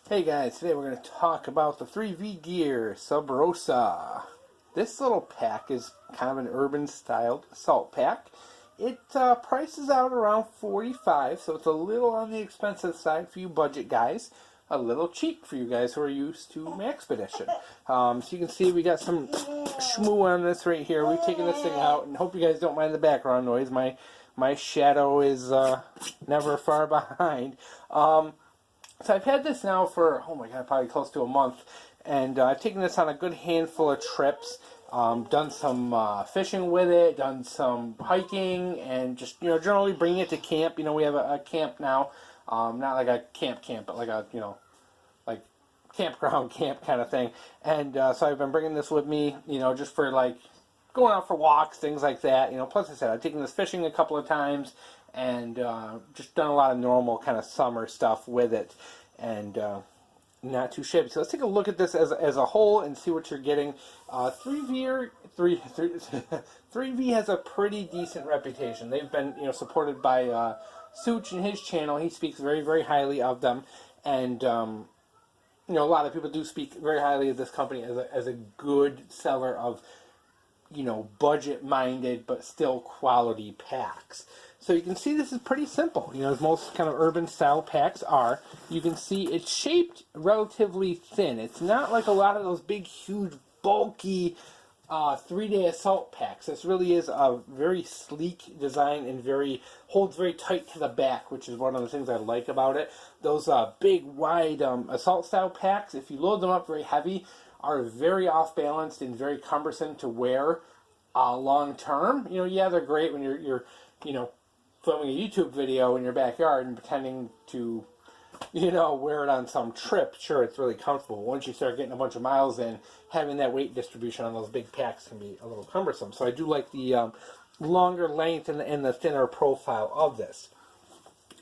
Hey guys, today we're going to talk about the 3V Gear Subrosa. This little pack is kind of an urban styled salt pack. It prices out around $45, so it's a little on the expensive side for you budget guys. A little cheap for you guys who are used to Maxpedition. So you can see we got some schmoo on this right here. We've taken this thing out, and hope you guys don't mind the background noise. My shadow is never far behind. So I've had this now for, oh my god, probably close to a month, and I've taken this on a good handful of trips, done some fishing with it, done some hiking, and just, generally bringing it to camp. We have a camp now, not like a camp, but like a, like campground camp kind of thing, and so I've been bringing this with me, just for like going out for walks, things like that, plus I said, I've taken this fishing a couple of times, and just done a lot of normal kind of summer stuff with it, and not too shabby. So let's take a look at this as a whole and see what you're getting. 3V has a pretty decent reputation. They've been supported by Such and his channel. He speaks very, very highly of them, and a lot of people do speak very highly of this company as a good seller of budget-minded but still quality packs. So you can see this is pretty simple, as most kind of urban style packs are. You can see it's shaped relatively thin. It's not like a lot of those big, huge, bulky 3-day assault packs. This really is a very sleek design and holds very tight to the back, which is one of the things I like about it. Those big, wide assault style packs, if you load them up very heavy, are very off-balanced and very cumbersome to wear long term. Yeah, they're great when you're filming a YouTube video in your backyard and pretending to, wear it on some trip. Sure, it's really comfortable. Once you start getting a bunch of miles in, having that weight distribution on those big packs can be a little cumbersome. So I do like the longer length and the thinner profile of this.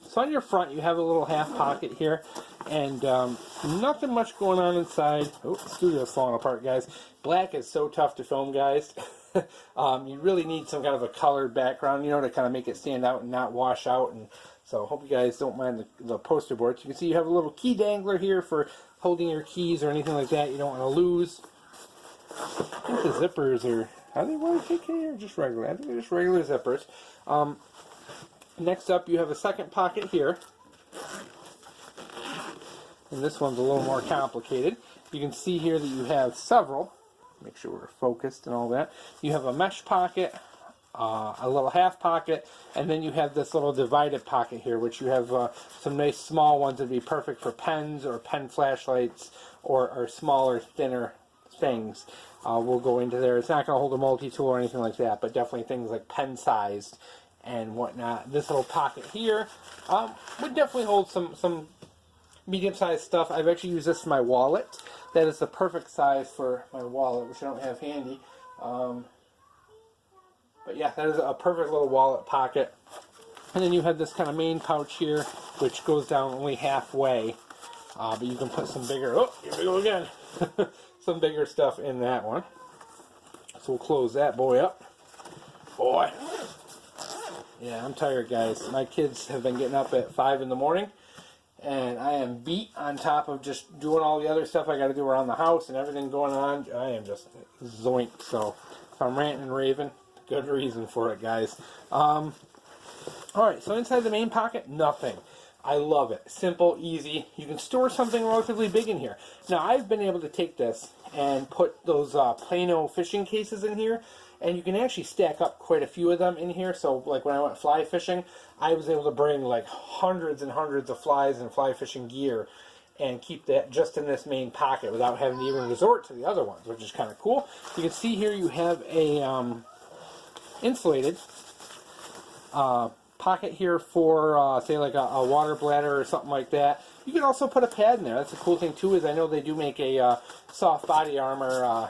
So on your front, you have a little half pocket here, and nothing much going on inside. Oh, the studio's falling apart, guys. Black is so tough to film, guys. You really need some kind of a colored background, to kind of make it stand out and not wash out. And so I hope you guys don't mind the poster boards. You can see you have a little key dangler here for holding your keys or anything like that you don't want to lose. I think the zippers are they YKK or just regular? I think they're just regular zippers. Next up, you have a second pocket here, and this one's a little more complicated. You can see here that you have several. Make sure we're focused and all that. You have a mesh pocket, a little half pocket, and then you have this little divided pocket here, which you have some nice small ones that would be perfect for pens or pen flashlights or smaller, thinner things. We'll go into there. It's not going to hold a multi-tool or anything like that, but definitely things like pen-sized and whatnot. This little pocket here would definitely hold some medium-sized stuff. I've actually used this for my wallet. That is the perfect size for my wallet, which I don't have handy. But yeah, that is a perfect little wallet pocket. And then you have this kind of main pouch here, which goes down only halfway. But you can put some bigger, oh, here we go again, some bigger stuff in that one. So we'll close that boy up. Boy. Yeah, I'm tired, guys. My kids have been getting up at 5 in the morning, and I am beat on top of just doing all the other stuff I got to do around the house and everything going on. I am just zoinked. So if I'm ranting and raving, good reason for it, guys. Alright, so inside the main pocket, nothing. I love it. Simple, easy. You can store something relatively big in here. Now, I've been able to take this and put those Plano fishing cases in here, and you can actually stack up quite a few of them in here. So, like when I went fly fishing, I was able to bring like hundreds and hundreds of flies and fly fishing gear and keep that just in this main pocket without having to even resort to the other ones, which is kind of cool. You can see here you have a insulated pocket here for, say, like a water bladder or something like that. You can also put a pad in there. That's the cool thing, too, is I know they do make a soft body armor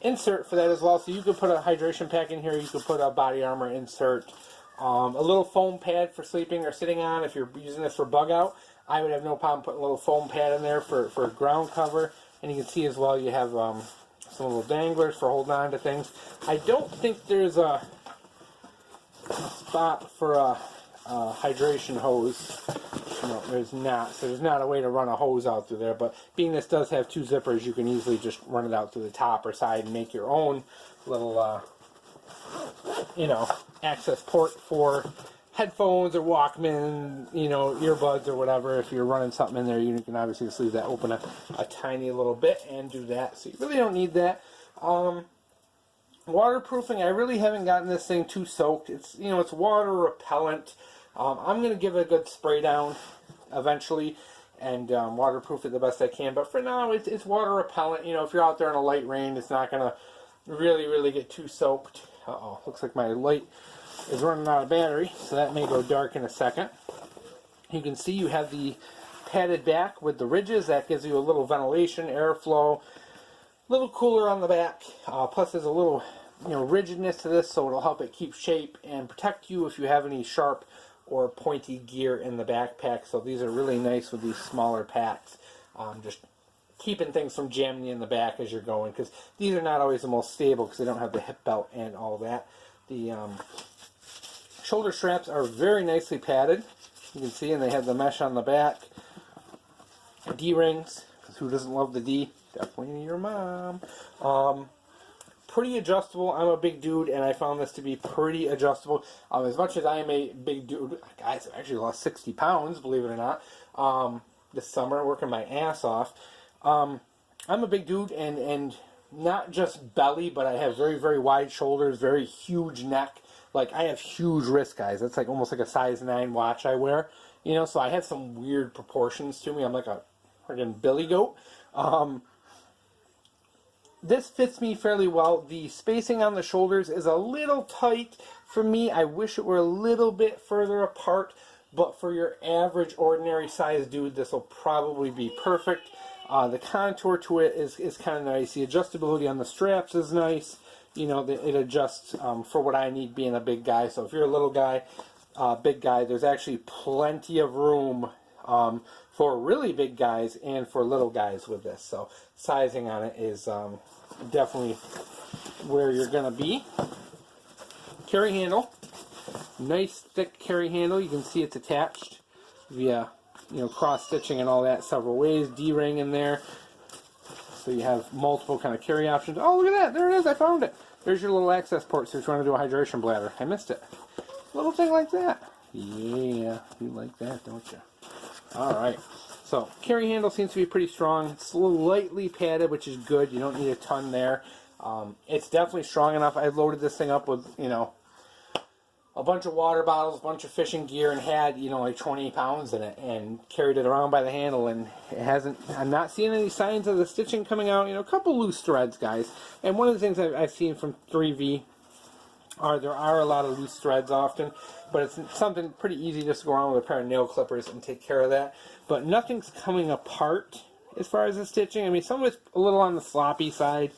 insert for that as well. So you could put a hydration pack in here. You could put a body armor insert. A little foam pad for sleeping or sitting on if you're using this for bug out. I would have no problem putting a little foam pad in there for ground cover. And you can see as well you have some little danglers for holding on to things. I don't think there's a spot for a hydration hose No, there's not. So there's not a way to run a hose out through there. But being this does have 2 zippers, you can easily just run it out through the top or side and make your own little, you know, access port for headphones or Walkman, you know, earbuds or whatever. If you're running something in there, you can obviously just leave that open a tiny little bit and do that. So you really don't need that. Waterproofing, I really haven't gotten this thing too soaked. It's, you know, it's water repellent. I'm going to give it a good spray down eventually and waterproof it the best I can. But for now, it's water repellent. You know, if you're out there in a light rain, it's not going to really get too soaked. Uh-oh, looks like my light is running out of battery, so that may go dark in a second. You can see you have the padded back with the ridges. That gives you a little ventilation, airflow, a little cooler on the back. Plus there's a little, you know, rigidness to this, so it'll help it keep shape and protect you if you have any sharp or pointy gear in the backpack. So these are really nice with these smaller packs. Just keeping things from jamming you in the back as you're going, because these are not always the most stable because they don't have the hip belt and all that. The shoulder straps are very nicely padded. You can see, and they have the mesh on the back. D-rings, because who doesn't love the D? Definitely your mom. Pretty adjustable. I'm a big dude, and I found this to be pretty adjustable. As much as I am a big dude, guys, I actually lost 60 pounds, believe it or not, this summer, working my ass off. I'm a big dude, and not just belly, but I have very wide shoulders, very huge neck. Like, I have huge wrists, guys. That's like almost like a size 9 watch I wear. You know, so I have some weird proportions to me. I'm like a friggin' billy goat. This fits me fairly well. The spacing on the shoulders is a little tight for me. I wish it were a little bit further apart, but for your average ordinary size dude, this will probably be perfect. The contour to it is kind of nice. The adjustability on the straps is nice. You know, it adjusts for what I need being a big guy. So if you're a little guy, big guy, there's actually plenty of room for really big guys and for little guys with this. So sizing on it is definitely where you're going to be. Carry handle. Nice thick carry handle. You can see it's attached via, you know, cross stitching and all that several ways. D-ring in there. So you have multiple kind of carry options. Oh, look at that. There it is. I found it. There's your little access port so if you want to do a hydration bladder. I missed it. Little thing like that. Yeah, you like that, don't you? Alright. So, carry handle seems to be pretty strong. It's a little lightly padded, which is good. You don't need a ton there. It's definitely strong enough. I loaded this thing up with, you know, a bunch of water bottles, a bunch of fishing gear, and had, you know, like 20 pounds in it, and carried it around by the handle, and it hasn't, I'm not seeing any signs of the stitching coming out. You know, a couple loose threads, guys. And one of the things I've seen from 3V there are a lot of loose threads often, but it's something pretty easy just to go around with a pair of nail clippers and take care of that. But nothing's coming apart as far as the stitching. I mean, some of it's a little on the sloppy side.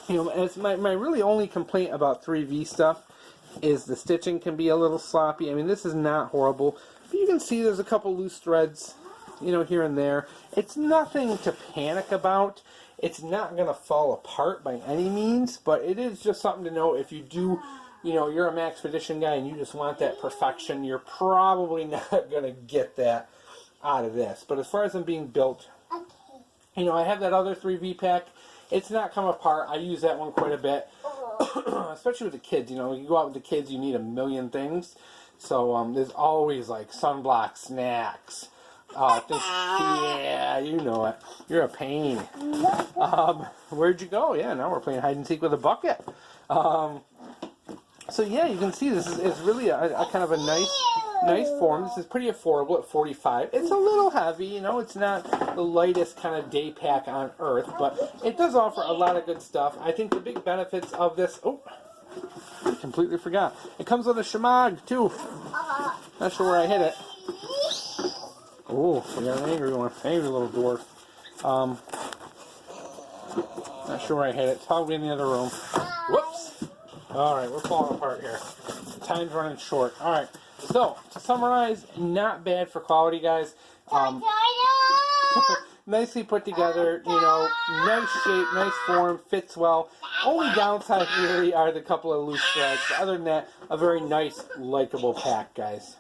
You know, it's my really only complaint about 3V stuff is the stitching can be a little sloppy. I mean, this is not horrible, but you can see there's a couple loose threads, you know, here and there. It's nothing to panic about. It's not going to fall apart by any means, but it is just something to know if you do, you know, you're a Maxpedition guy and you just want that perfection, you're probably not going to get that out of this. But as far as them being built, you know, I have that other 3V pack. It's not come apart. I use that one quite a bit, especially with the kids. You know, when you go out with the kids, you need a million things. So there's always like sunblock, snacks. Yeah, you know it. You're a pain. Where'd you go? Yeah, now we're playing hide and seek with a bucket. So yeah, you can see this is really a kind of a nice form. This is pretty affordable at $45. It's a little heavy, you know. It's not the lightest kind of day pack on earth, but it does offer a lot of good stuff. I think the big benefits of this. Oh, I completely forgot. It comes with a shemagh too. Not sure where I hit it. Oh, we got an angry one. Angry little dwarf. Not sure where I hit it. It's probably in the other room. Whoops. Alright, we're falling apart here. Time's running short. Alright, so, to summarize, not bad for quality, guys. Nicely put together, you know, nice shape, nice form, fits well. Only downside really are the couple of loose threads. Other than that, a very nice, likable pack, guys.